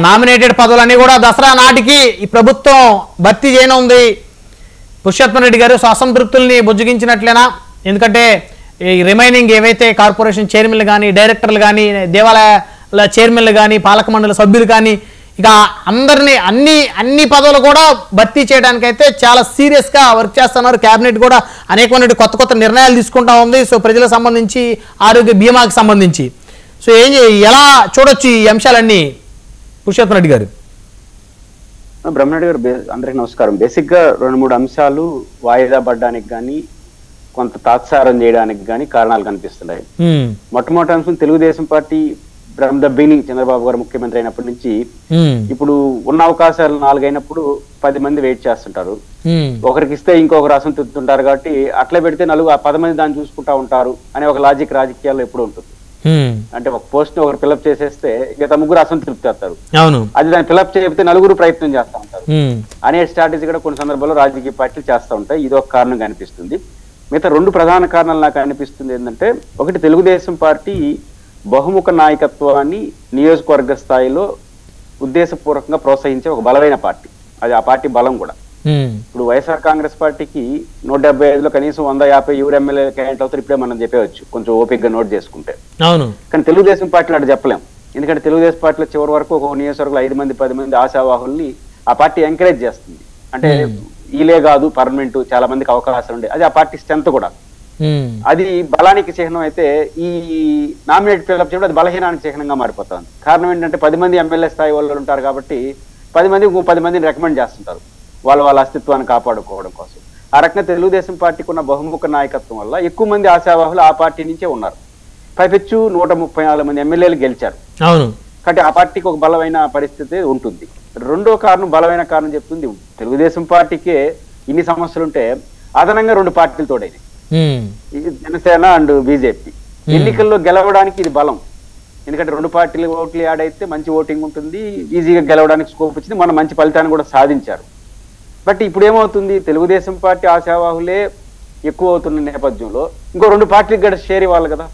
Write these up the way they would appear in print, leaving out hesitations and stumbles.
Nominated పదవులన్నీ కూడా దసరా నాటికి ఈ ప్రభుత్వం భర్తీ చేయనుంది. పురుషోత్తమ్ రెడ్డి గారు అసంతృప్తుల్ని బుజ్జగించినట్లేనా? ఎందుకంటే ఈ రిమైనింగ్ ఏవైతే కార్పొరేషన్ చైర్మన్లు కానీ, డైరెక్టర్లు కానీ, దేవాలయాల చైర్మన్లు కానీ, పాలక మండలి సభ్యులు కానీ, ఇక అందరినీ అన్ని పదవులు కూడా భర్తీ చేయడానికైతే చాలా సీరియస్గా వర్క్ చేస్తున్నారు. క్యాబినెట్ కూడా అనేకమైన కొత్త నిర్ణయాలు తీసుకుంటా ఉంది. సో ప్రజలకు సంబంధించి, ఆరోగ్య బీమాకి సంబంధించి సో ఎలా చూడొచ్చు ఈ అంశాలన్నీ పురుషోత్తమ్ రెడ్డి గారు? బ్రహ్మరెడ్డి గారు అందరికీ నమస్కారం. బేసిక్ గా 2-3 అంశాలు వాయిదా పడడానికి కానీ, కొంత తాత్సారం చేయడానికి కానీ కారణాలు కనిపిస్తున్నాయి. మొట్టమొదటి అంశం, Telugu Desam party from the beginning Chandrababu గారు ముఖ్యమంత్రి అయినప్పటి నుంచి ఇప్పుడు ఉన్న అవకాశాలు 4 అయినప్పుడు 10 మంది వెయిట్ చేస్తుంటారు. ఒకరికి ఇస్తే ఇంకొకరు అసంతృప్తి ఉంటారు కాబట్టి అట్లా పెడితే 10 మంది దాన్ని చూసుకుంటా ఉంటారు అనే ఒక లాజిక్ రాజకీయాల్లో ఎప్పుడు ఉంటుంది. అంటే ఒక పోస్ట్ ని ఒకరు ఫిలప్ చేసేస్తే ఇక ముగ్గురు అసంతృప్తి వస్తారు. అది దాన్ని ఫిలప్ చేయకపోతే 4 ప్రయత్నం చేస్తూ ఉంటారు అనే స్ట్రాటజీ కూడా కొన్ని సందర్భాల్లో రాజకీయ పార్టీలు చేస్తూ ఉంటాయి. ఇది ఒక కారణం కనిపిస్తుంది. మిగతా 2 ప్రధాన కారణాలు నాకు అనిపిస్తుంది ఏంటంటే, ఒకటి, తెలుగుదేశం పార్టీ బహుముఖ నాయకత్వాన్ని నియోజకవర్గ స్థాయిలో ఉద్దేశపూర్వకంగా ప్రోత్సహించే ఒక బలమైన పార్టీ. అది ఆ పార్టీ బలం కూడా. ఇప్పుడు వైఎస్ఆర్ కాంగ్రెస్ పార్టీకి 175లో కనీసం 150 ఎవరు ఎమ్మెల్యే క్యాండిడేట్ అవుతారు ఇప్పుడే మనం చెప్పవచ్చు, కొంచెం ఓపిక్ గా నోట్ చేసుకుంటే. కానీ తెలుగుదేశం పార్టీలో అటు చెప్పలేం. ఎందుకంటే తెలుగుదేశం పార్టీలో చివరి వరకు ఒక నియోజకవర్గంలో 5 మంది 10 మంది ఆశావాహుల్ని ఆ పార్టీ ఎంకరేజ్ చేస్తుంది. అంటే వీలే కాదు, పర్మనెంట్, చాలా మందికి అవకాశాలు ఉండే, అది ఆ పార్టీ స్ట్రెంత్ కూడా. అది బలానికి చిహ్నం అయితే ఈ నామినేట్ ఫిలప్ చేయడం అది బలహీనానికి చిహ్నంగా మారిపోతుంది. కారణం ఏంటంటే 10 మంది ఎమ్మెల్యే స్థాయి వాళ్ళు ఉంటారు కాబట్టి 10 మందిని రికమెండ్ చేస్తుంటారు వాళ్ళ అస్తిత్వాన్ని కాపాడుకోవడం కోసం. ఆ రకంగా తెలుగుదేశం పార్టీకి ఉన్న బహుముఖ నాయకత్వం వల్ల ఎక్కువ మంది ఆశావాహులు ఆ పార్టీ నుంచే ఉన్నారు. పైపెచ్చు 134 మంది ఎమ్మెల్యేలు గెలిచారు. కాబట్టి ఆ పార్టీకి ఒక బలమైన పరిస్థితి ఉంటుంది. రెండో కారణం, బలమైన కారణం చెప్తుంది, తెలుగుదేశం పార్టీకే ఇన్ని సమస్యలుంటే అదనంగా 2 పార్టీలు తోడైనాయి, జనసేన అండ్ బీజేపీ. ఎన్నికల్లో గెలవడానికి ఇది బలం. ఎందుకంటే 2 పార్టీలు ఓట్లు యాడ్ అయితే మంచి ఓటింగ్ ఉంటుంది, ఈజీగా గెలవడానికి స్కోప్ వచ్చింది, మన మంచి ఫలితాన్ని కూడా సాధించారు. బట్ ఇప్పుడు ఏమవుతుంది, తెలుగుదేశం పార్టీ ఆశావాహులే ఎక్కువ అవుతున్న నేపథ్యంలో ఇంకో 2 పార్టీలకు కూడా షేర్ ఇవ్వాలి కదా.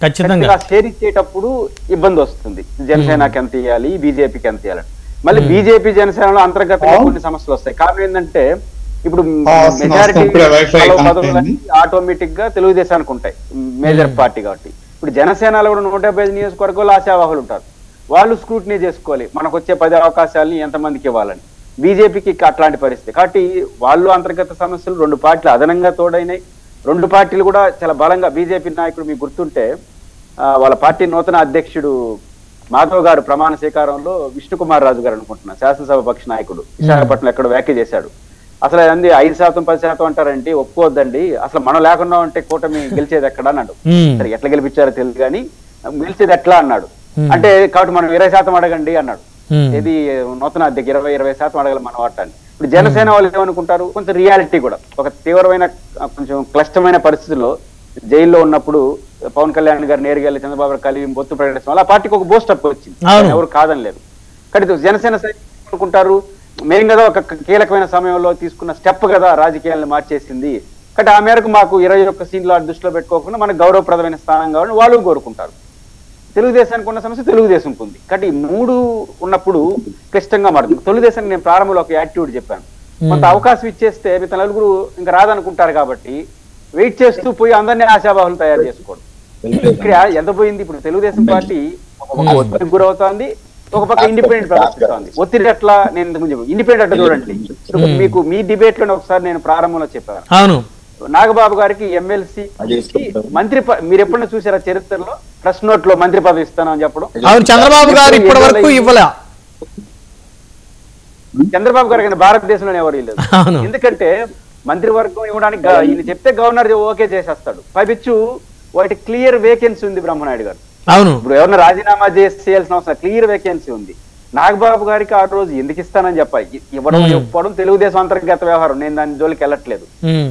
ఖచ్చితంగా షేర్ ఇచ్చేటప్పుడు ఇబ్బంది వస్తుంది. జనసేనకి ఎంత ఇవ్వాలి, బీజేపీకి ఎంత ఇవ్వాలి. మళ్ళీ బీజేపీ జనసేనలో అంతర్గతంగా కొన్ని సమస్యలు వస్తాయి. కారణం ఏంటంటే ఇప్పుడు మెజారిటీ పదవులన్నీ ఆటోమేటిక్ గా తెలుగుదేశానికి ఉంటాయి, మేజర్ పార్టీ కాబట్టి. ఇప్పుడు జనసేనలో కూడా 175 నియోజకవర్గాల్లో ఆశావాహులు ఉంటారు. వాళ్ళు స్క్రూటినీ చేసుకోవాలి, మనకు వచ్చే 10 అవకాశాలని ఎంతమందికి ఇవ్వాలని. బీజేపీకి అట్లాంటి పరిస్థితి కాబట్టి వాళ్ళు అంతర్గత సమస్యలు 2 పార్టీలు అదనంగా తోడైనాయి. 2 పార్టీలు కూడా చాలా బలంగా, బీజేపీ నాయకుడు మీకు గుర్తుంటే వాళ్ళ పార్టీ నూతన అధ్యక్షుడు మాధవ్ గారు ప్రమాణ స్వీకారంలో విష్ణుకుమార్ రాజు గారు అనుకుంటున్నా శాసనసభ పక్ష నాయకుడు విశాఖపట్నం ఎక్కడ వ్యాఖ్య చేశాడు. అసలు అంది 5% 10% అంటారండి, ఒప్పుకోవద్దండి, అసలు మనం లేకుండా ఉంటే కూటమి గెలిచేది ఎక్కడ అన్నాడు. సరే ఎట్లా గెలిపించారో తెలియదు కానీ గెలిచేది ఎట్లా అన్నాడు. అంటే కాబట్టి మనం 20% అడగండి అన్నాడు. ఇది నూతన అధ్యక్ష 20% అడగల మన వాటాన్ని. ఇప్పుడు జనసేన వాళ్ళు ఏమనుకుంటారు, కొంచెం రియాలిటీ కూడా, ఒక తీవ్రమైన కొంచెం క్లిష్టమైన పరిస్థితుల్లో జైల్లో ఉన్నప్పుడు పవన్ కళ్యాణ్ గారు నేరుగా వెళ్ళి చంద్రబాబు గారు కలిసి బొత్తు ప్రకటించడం వల్ల ఆ పార్టీకి ఒక బూస్టప్ వచ్చింది, ఎవరు కాదని లేదు. కానీ జనసేన అనుకుంటారు మెయిన్ కదా, ఒక కీలకమైన సమయంలో తీసుకున్న స్టెప్ కదా రాజకీయాలను మార్చేసింది. కాబట్టి ఆ మేరకు మాకు 21 సీన్లు దృష్టిలో పెట్టుకోకుండా మనకు గౌరవప్రదమైన స్థానం కావాలని వాళ్ళు కోరుకుంటారు. తెలుగుదేశానికి ఉన్న సమస్య తెలుగుదేశంకి ఉంది. కాబట్టి 3 ఉన్నప్పుడు క్లిష్టంగా మారుతుంది. తెలుగుదేశానికి నేను ప్రారంభంలో ఒక యాటిట్యూడ్ చెప్పాను, కొంత అవకాశం ఇచ్చేస్తే మిగతా 4 ఇంకా రాదనుకుంటారు కాబట్టి వెయిట్ చేస్తూ పోయి అందరినీ ఆశావాహులు తయారు చేసుకోవడం. ఇక్కడ ఎంత పోయింది, ఇప్పుడు తెలుగుదేశం పార్టీ ఒత్తిడికి గురవుతోంది, ఒక పక్క ఇండిపెండెంట్ ప్రదర్శిస్తోంది. ఒత్తిడి ఎట్లా, నేను ఇంతకుముందు ఇండిపెండెంట్ అట్లా చూడండి. మీకు మీ డిబేట్ లోనే ఒకసారి నేను ప్రారంభంలో చెప్పాను, నాగబాబు గారికి ఎమ్మెల్సీ మంత్రి, మీరు ఎప్పుడైనా చూసారా చరిత్రలో ప్రెస్ నోట్ లో మంత్రి పదవి ఇస్తానని చెప్పడం? చంద్రబాబు గారు ఇప్పటి వరకు ఇవ్వలే. చంద్రబాబు గారు కానీ భారతదేశంలోనే ఎవరు లేదు. ఎందుకంటే మంత్రివర్గం ఇవ్వడానికి ఈయన చెప్తే గవర్నర్ ఓకే చేసేస్తాడు. పైపిచ్చు వాటి క్లియర్ వేకెన్సీ ఉంది బ్రహ్మనాయుడు గారు. ఇప్పుడు ఎవరైనా రాజీనామా చేయాల్సిన అవసరం, క్లియర్ వేకెన్సీ ఉంది. నాగబాబు గారికి ఆ రోజు ఎందుకు ఇస్తానని చెప్పడం తెలుగుదేశం అంతర్గత వ్యవహారం, నేను దాని జోలికి వెళ్ళట్లేదు.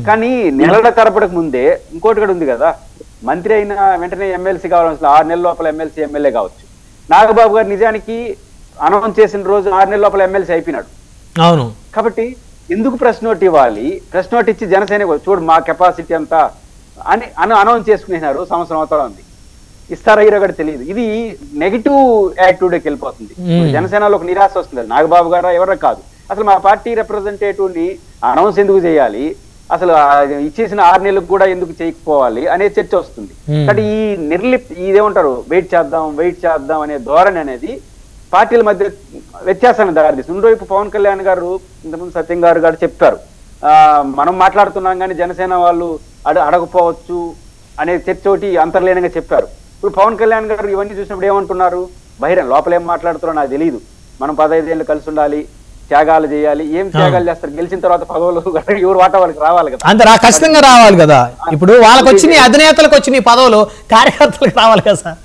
కానీ నెలల తరపడకు ముందే ఇంకోటి కూడా ఉంది కదా, మంత్రి అయిన వెంటనే ఎమ్మెల్సీ కావాల్సిన 6 నెలల లోపల ఎమ్మెల్సీ ఎమ్మెల్యే కావచ్చు. నాగబాబు గారు నిజానికి అనౌన్స్ చేసిన రోజు 6 నెలల లోపల ఎమ్మెల్సీ అయిపోయినాడు. కాబట్టి ఎందుకు ప్రెస్ నోట్ ఇవ్వాలి, ప్రెస్ నోట్ ఇచ్చి జనసేన చూడు మా కెపాసిటీ అంతా అని అనౌన్స్ చేసుకునేసినారు. సంవత్సరం అవుతా ఉంది. ఇస్తారా హీరో కూడా తెలియదు. ఇది నెగిటివ్ యాటిట్యూడ్కి వెళ్ళిపోతుంది. జనసేనలో ఒక నిరాశ వస్తుంది. నాగబాబు గారు ఎవరో కాదు, అసలు మా పార్టీ రిప్రజెంటేటివ్ ని అనౌన్స్ ఎందుకు చేయాలి, అసలు ఇచ్చేసిన 6 నెలలకు కూడా ఎందుకు చేయకపోవాలి అనే చర్చ వస్తుంది. కానీ ఈ ఇదేమంటారు వెయిట్ చేద్దాం అనే ధోరణి అనేది పార్టీల మధ్య వ్యత్యాసాన్ని దారితీస్తుంది. రెండో వైపు పవన్ కళ్యాణ్ గారు, ఇంతకుముందు సత్యం గారు చెప్పారు, మనం మాట్లాడుతున్నాం కానీ జనసేన వాళ్ళు అడగపోవచ్చు అనే చర్చ ఒకటి అంతర్లీనంగా చెప్పారు. ఇప్పుడు పవన్ కళ్యాణ్ గారు ఇవన్నీ చూసినప్పుడు ఏమంటున్నారు, బహిరంగ లోపల ఏం మాట్లాడుతున్నారో నాకు తెలియదు, మనం 15 ఏళ్ళు కలిసి ఉండాలి, త్యాగాలు చేయాలి. ఏం త్యాగాలు చేస్తారు? గెలిచిన తర్వాత పదవులు ఎవరు వాటా వాళ్ళకి రావాలి కదా, అంతే ఖచ్చితంగా రావాలి కదా. ఇప్పుడు వాళ్ళకి వచ్చినాయి, అధినేతలకు వచ్చినాయి పదవులు, కార్యకర్తలకు రావాలి కదా సార్.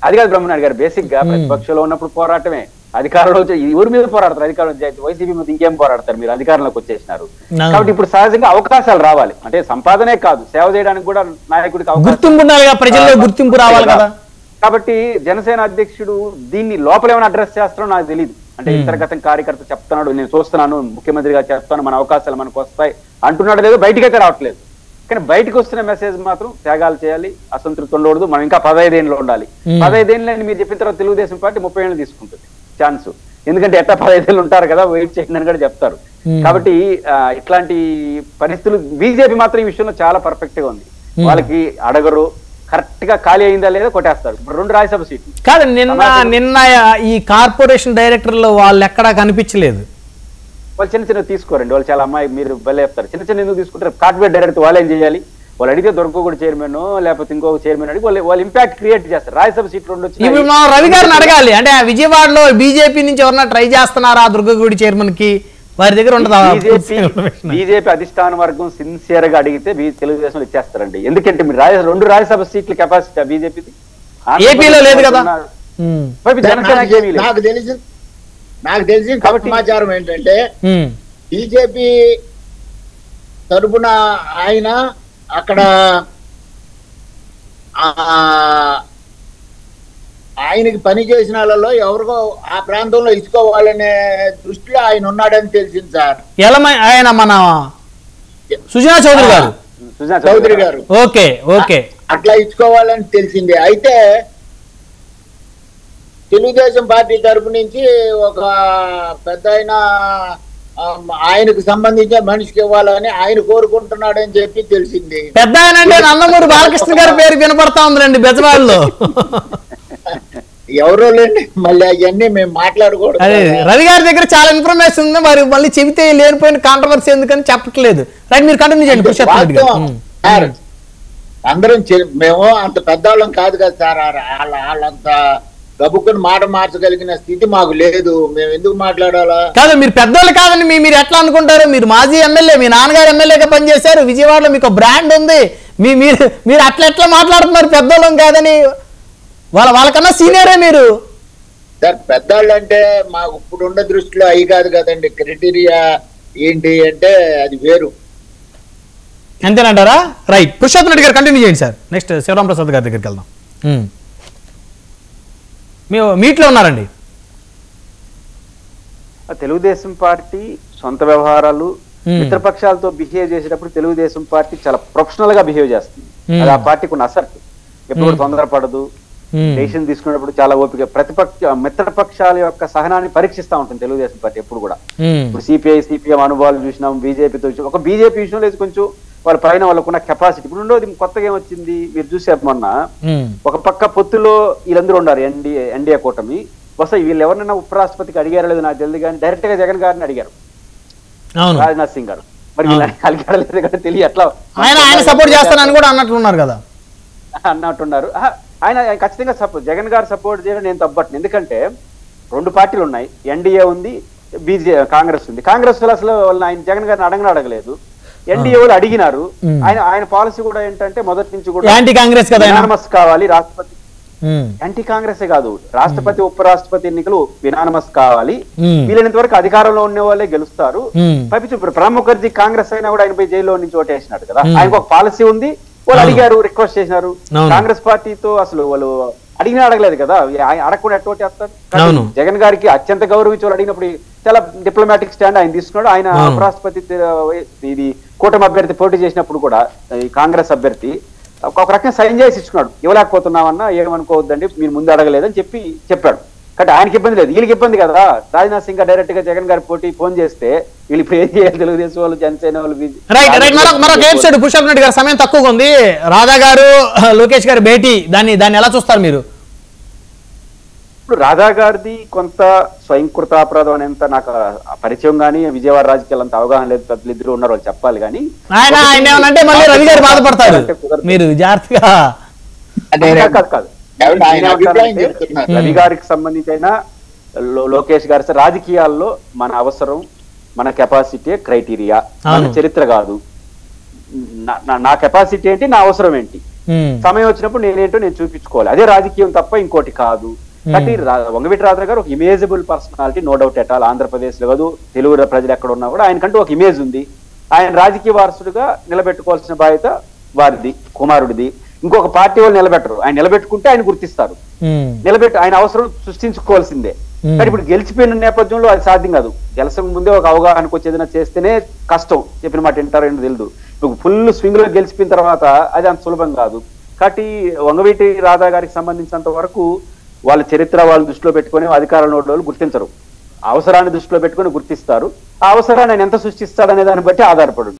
అది కాదు బ్రహ్మనాయుడు గారు, బేసిక్ గా ప్రతిపక్షంలో ఉన్నప్పుడు పోరాటమే, అధికారంలో ఎవరి మీద పోరాడతారు? అధికారం వైసీపీ మీద ఇంకేం పోరాడతారు? మీరు అధికారంలోకి వచ్చేసినారు కాబట్టి ఇప్పుడు సహజంగా అవకాశాలు రావాలి. అంటే సంపాదనే కాదు, సేవ చేయడానికి కూడా నాయకుడికి గుర్తింపు ఉండాలి, ప్రజల్లో గుర్తింపు రావాలి కదా. కాబట్టి జనసేన అధ్యక్షుడు దీన్ని లోపల ఏమైనా అడ్రస్ చేస్తారో నాకు తెలియదు. అంటే ఇంతర్గతం కార్యకర్త చెప్తున్నాడు, నేను చూస్తున్నాను, ముఖ్యమంత్రిగా చెప్తాను, మన అవకాశాలు మనకు వస్తాయి అంటున్నాడు, లేదు బయటికి అయితే రావట్లేదు. కానీ బయటకు వస్తున్న మెసేజ్ మాత్రం త్యాగాలు చేయాలి, అసంతృప్తి ఉండకూడదు, మనం ఇంకా 15 ఏళ్ళు ఉండాలి. 15 ఏళ్ళని మీరు చెప్పిన తర్వాత తెలుగుదేశం పార్టీ 30 ఏళ్ళు తీసుకుంటుంది ఛాన్స్. ఎందుకంటే ఎట్లా 15 ఏళ్ళు ఉంటారు కదా, వెయిట్ చేయండి అని కూడా చెప్తారు. కాబట్టి ఇట్లాంటి పరిస్థితులు బీజేపీ మాత్రం ఈ విషయంలో చాలా పర్ఫెక్ట్ గా ఉంది. వాళ్ళకి అడగరు, కరెక్ట్ గా ఖాళీ అయిందా లేదా కొట్టేస్తారు. ఇప్పుడు 2 రాజ్యసభ సీట్లు కాదు, నిన్న ఈ కార్పొరేషన్ డైరెక్టర్లు వాళ్ళు ఎక్కడా కనిపించలేదు. వాళ్ళు చిన్న తీసుకోరండి, వాళ్ళు చాలా అమ్మాయి మీరు బలే చెప్తారు. చిన్న ఎందుకు తీసుకుంటారు? కార్పొరేట్ డైరెక్టర్ వాళ్ళు ఏం చేయాలి? వాళ్ళు అడిగితే దొరకకూడదు చైర్మన్, లేకపోతే ఇంకొక చైర్మన్ అడిగి వాళ్ళు ఇంపాక్ట్ క్రియేట్ చేస్తారు. రాజ్యసభ సీట్లు 2 వచ్చి ఇప్పుడు మనం రవి గారిని అడగాలి, అంటే విజయవాడలో బీజేపీ నుంచి ఎవరన్నా ట్రై చేస్తున్నారా దుర్గగుడి చైర్మన్ కి? వారి దగ్గర ఉండదా? బీజేపీ అధిష్టాన వర్గం సిన్సియర్ గా అడిగితే తెలుగుదేశం ఇచ్చేస్తారండి. ఎందుకంటే మీరు 2 రాజ్యసభ సీట్ల కెపాసిటీ బీజేపీది ఏపీలో లేదు కదా. నాకు తెలిసిన సమాచారం ఏంటంటే బీజేపీ తరపున ఆయన అక్కడ ఆయనకి పని చేసిన వాళ్ళలో ఎవరికో ఆ ప్రాంతంలో ఇచ్చుకోవాలనే దృష్టిలో ఆయన ఉన్నాడని తెలిసింది సార్. ఆయన మన సుజనా చౌదరి గారు ఓకే ఓకే అట్లా ఇచ్చుకోవాలని తెలిసింది. అయితే తెలుగుదేశం పార్టీ తరపు నుంచి ఒక పెద్ద ఆయనకు సంబంధించిన మనిషికి ఇవ్వాలని ఆయన కోరుకుంటున్నాడని చెప్పి తెలిసింది. పెద్ద ఆయన అంటే నందమూరి బాలకృష్ణ గారి పేరు వినపడతా ఉందండి బెజవాడలో. ఎవరో లేండి, మళ్ళీ అవన్నీ మేము మాట్లాడకూడదు. రవి గారి దగ్గర చాలా ఇన్ఫర్మేషన్ ఉంది, మరి మళ్ళీ చెబితే లేనిపోయిన కాంట్రవర్సీ ఎందుకని చెప్పట్లేదు. రైట్, మీరు కంటిన్యూ చేయండి. అందరం మేము అంత పెద్దవాళ్ళం కాదు కదా సార్, వాళ్ళంత గబుక్కుని మాట మార్చగలిగిన స్థితి మాకు లేదు. మేము ఎందుకు మాట్లాడాలా? కాదు, మీరు పెద్దోళ్ళు కాదని మీరు ఎట్లా అనుకుంటారు? మీరు మాజీ ఎమ్మెల్యే, మీ నాన్నగారు ఎమ్మెల్యేగా పనిచేశారు, విజయవాడలో మీకు బ్రాండ్ ఉంది, మీరు అట్లా మాట్లాడుతున్నారు పెద్దోళ్ళం కాదని. వాళ్ళకన్నా సీనియరే మీరు సార్. పెద్దవాళ్ళు అంటే మాకు ఇప్పుడున్న దృష్టిలో అవి కాదు కదండి. క్రైటీరియా ఏంటి అంటే అది వేరు. అంతేనంటారా? రైట్, పురుషోత్తమ్ రెడ్డి గారు కంటిన్యూ చేయండి సార్. నెక్స్ట్ శివరాం ప్రసాద్ గారి దగ్గరికి వెళ్దాం. మీట్లో ఉన్నారండి. తెలుగుదేశం పార్టీ సొంత వ్యవహారాలు మిత్రపక్షాలతో బిహేవ్ చేసేటప్పుడు తెలుగుదేశం పార్టీ చాలా ప్రొఫెషనల్ గా బిహేవ్ చేస్తుంది. అది ఆ పార్టీకి ఉన్న అసర్ట్. ఎప్పుడు తొందరపడదు, డెసిషన్ తీసుకునేటప్పుడు చాలా ఓపిక. మిత్రపక్షాల యొక్క సహనాన్ని పరీక్షిస్తా ఉంటుంది తెలుగుదేశం పార్టీ ఎప్పుడు కూడా. ఇప్పుడు సిపిఎం అనుభవాలు చూసినాం, బీజేపీతో ఒక బీజేపీ విషయంలో కొంచెం వాళ్ళ పైన వాళ్ళకున్న కెపాసిటీ. ఇప్పుడు రెండోది కొత్తగా ఏమొచ్చింది మీరు చూసారు మొన్న, ఒక పక్క పొత్తులో వీళ్ళందరూ ఉన్నారు, ఎన్డీఏ కూటమి. బహుశా వీళ్ళు ఎవరినైనా ఉపరాష్ట్రపతికి అడిగారో లేదు నాకు తెలియదు, కానీ డైరెక్ట్ గా జగన్ గారిని అడిగారు, రాజ్నాథ్ సింగ్ గారు. మరి అడిగారలేదు కదా తెలియ, అట్లా ఆయన సపోర్ట్ చేస్తానని కూడా అన్నట్లున్నారు కదా, అన్నట్టున్నారు. ఆయన ఖచ్చితంగా జగన్ గారు సపోర్ట్ చేయడం నేను తప్పట్ను. ఎందుకంటే 2 పార్టీలు ఉన్నాయి, ఎన్డీఏ ఉంది, కాంగ్రెస్ ఉంది. కాంగ్రెస్ అసలు ఆయన జగన్ గారిని అడగలేదు, ఎన్డీఏ వాళ్ళు అడిగినారు. ఆయన పాలసీ కూడా ఏంటంటే మొదటి నుంచి కూడా యాంటీ కాంగ్రెస్ వినానమస్ కావాలి, రాష్ట్రపతి యాంటీ కాంగ్రెస్ కాదు, రాష్ట్రపతి ఉపరాష్ట్రపతి ఎన్నికలు వినానమస్ కావాలి, వీలైనంత వరకు అధికారంలో ఉన్న వాళ్ళే గెలుస్తారు. పైపించి ప్రణబ్ ముఖర్జీ కాంగ్రెస్ అయినా కూడా ఆయనపై జైల్లో నుంచి ఓటేసినాడు కదా, ఆయనకు ఒక పాలసీ ఉంది. వాళ్ళు అడిగారు, రిక్వెస్ట్ చేసినారు. కాంగ్రెస్ పార్టీతో అసలు వాళ్ళు అడగలేదు కదా, అడగకుండా ఎట్లా ఓటేస్తారు? జగన్ గారికి అత్యంత గౌరవించి వాళ్ళు అడిగినప్పుడు చాలా డిప్లొమాటిక్ స్టాండ్ ఆయన తీసుకున్నాడు. ఆయన ఉపరాష్ట్రపతి ఇది కూటమి అభ్యర్థి పోటీ చేసినప్పుడు కూడా ఈ కాంగ్రెస్ అభ్యర్థి ఒక రకంగా సైన్ చేసి ఇచ్చుకున్నాడు. ఇవ్వలేకపోతున్నామన్నా ఏమనుకోవద్దండి, మీరు ముందు అడగలేదని చెప్పాడు. కాబట్టి ఆయనకి ఇబ్బంది లేదు, వీళ్ళకి ఇబ్బంది కదా. రాజ్నాథ్ సింగ్ డైరెక్ట్ గా జగన్ గారి పోటీ ఫోన్ చేస్తే వీళ్ళు ఇప్పుడు ఏం చేయాలి, తెలుగుదేశం వాళ్ళు, జనసేన వాళ్ళు, రైట్ మరొక ఎపిసోడ్ పుష్పత్ రెడ్డి గారు, సమయం తక్కువగా ఉంది. రాధా గారు లోకేష్ గారి భేటీ, దాన్ని ఎలా చూస్తారు మీరు? ఇప్పుడు రాధా గారిది కొంత స్వయంకృతాపరాధం అనేంత నాకు పరిచయం కానీ విజయవాడ రాజకీయాలు అంత అవగాహన లేదు. పెద్దలు ఇద్దరు ఉన్నారు, వాళ్ళు చెప్పాలి. కానీ ఆయన ఏమనంటే మళ్ళీ రవి గారు బాధపడతారు, మీరు జాగ్రత్తగా. కాదు రవి గారికి సంబంధించిన లోకేష్ గారి రాజకీయాల్లో మన అవసరం, మన కెపాసిటీ క్రైటీరియా, మన చరిత్ర కాదు. నా కెపాసిటీ ఏంటి, నా అవసరం ఏంటి, సమయం వచ్చినప్పుడు నేనేంటో నేను చూపించుకోవాలి, అదే రాజకీయం తప్ప ఇంకోటి కాదు. కాబట్టి వంగవీటి రాధా గారు ఒక imageable personality, no doubt at all. Andhra Pradesh లో కాదు, తెలుగు ప్రజలు ఎక్కడ ఉన్నా కూడా ఆయనకంటూ ఒక ఇమేజ్ ఉంది. ఆయన రాజకీయ వారసుడిగా నిలబెట్టుకోవాల్సిన బాధ్యత వారిది, కుమారుడిది. ఇంకొక పార్టీ వాళ్ళు నిలబెట్టరు, ఆయన నిలబెట్టుకుంటే ఆయన గుర్తిస్తారు. ఆయన అవసరం సృష్టించుకోవాల్సిందే. కానీ ఇప్పుడు గెలిచిపోయిన నేపథ్యంలో అది సాధ్యం కాదు. గెలిచక ముందే ఒక అవగాహనకు వచ్చేదైనా చేస్తేనే కష్టం, చెప్పిన మాట వింటారో ఏంటో తెలియదు. ఇప్పుడు ఫుల్ స్వింగ్ లో గెలిచిపోయిన తర్వాత అది అంత సులభం కాదు. కాబట్టి వంగవీటి రాధా గారికి సంబంధించినంత వరకు వాళ్ళ చరిత్ర వాళ్ళు దృష్టిలో పెట్టుకుని అధికారంలో ఉన్న వాళ్ళు గుర్తించరు, అవసరాన్ని దృష్టిలో పెట్టుకుని గుర్తిస్తారు. ఆ అవసరాన్ని ఆయన ఎంత సృష్టిస్తాడనే దాన్ని బట్టి ఆధారపడు.